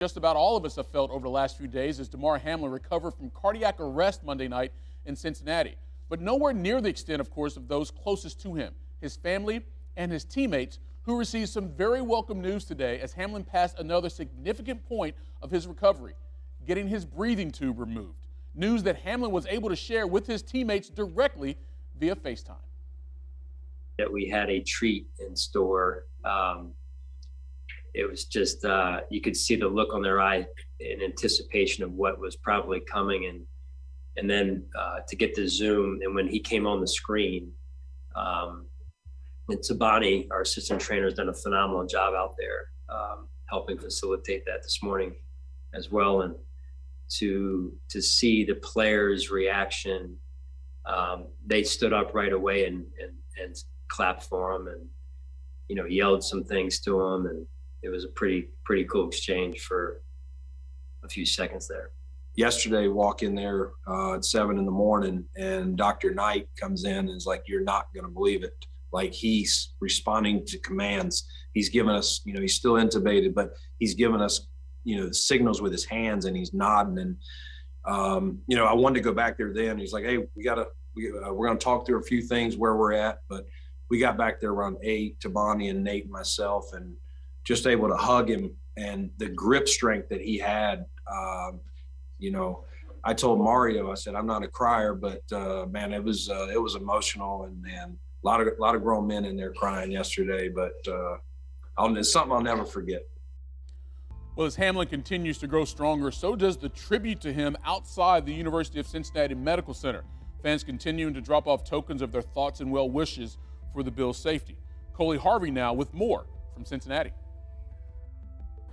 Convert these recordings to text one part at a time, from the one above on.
Just about all of us have felt over the last few days as Damar Hamlin recovered from cardiac arrest Monday night in Cincinnati. But nowhere near the extent, of course, of those closest to him, his family and his teammates, who received some very welcome news today as Hamlin passed another significant point of his recovery, getting his breathing tube removed. News that Hamlin was able to share with his teammates directly via FaceTime. That we had a treat in store. It was just, you could see the look on their eye in anticipation of what was probably coming. And then to get the Zoom, and when he came on the screen, and Tabani, our assistant trainer, has done a phenomenal job out there, helping facilitate that this morning as well. And to see the players' reaction, they stood up right away and clapped for him, and yelled some things to him, and it was a pretty cool exchange for a few seconds there. Yesterday, walk in there at 7 in the morning, and Dr. Knight comes in and is like, "You're not going to believe it." Like, he's responding to commands. He's given us, he's still intubated, but he's given us, the signals with his hands, and he's nodding. And, I wanted to go back there then. He's like, "Hey, we're going to talk through a few things where we're at." But we got back there around 8, Tabani and Nate and myself, and just able to hug him, and the grip strength that he had. I told Mario, I said, "I'm not a crier, but man, it was emotional, and a lot of grown men in there crying yesterday." But it's something I'll never forget. Well, as Hamlin continues to grow stronger, so does the tribute to him outside the University of Cincinnati Medical Center. Fans continuing to drop off tokens of their thoughts and well wishes for the Bills' safety. Coley Harvey now with more from Cincinnati.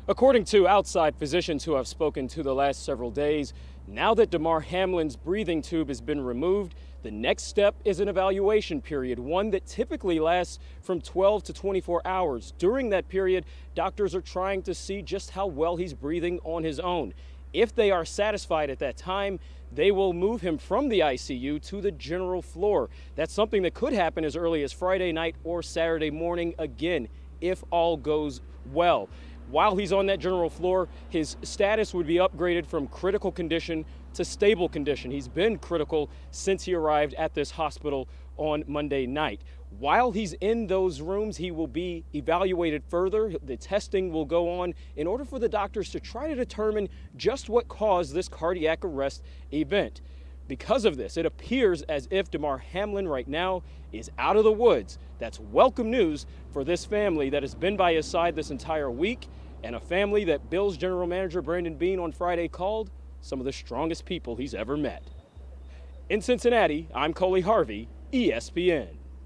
According to outside physicians who have spoken to the last several days, now that Damar Hamlin's breathing tube has been removed, the next step is an evaluation period, one that typically lasts from 12 to 24 hours. During that period, doctors are trying to see just how well he's breathing on his own. If they are satisfied at that time, they will move him from the ICU to the general floor. That's something that could happen as early as Friday night or Saturday morning, again, if all goes well. While he's on that general floor, his status would be upgraded from critical condition to stable condition. He's been critical since he arrived at this hospital on Monday night. While he's in those rooms, he will be evaluated further. The testing will go on in order for the doctors to try to determine just what caused this cardiac arrest event. Because of this, it appears as if Damar Hamlin right now is out of the woods. That's welcome news for this family that has been by his side this entire week, and a family that Bills general manager Brandon Beane on Friday called some of the strongest people he's ever met. In Cincinnati, I'm Coley Harvey, ESPN.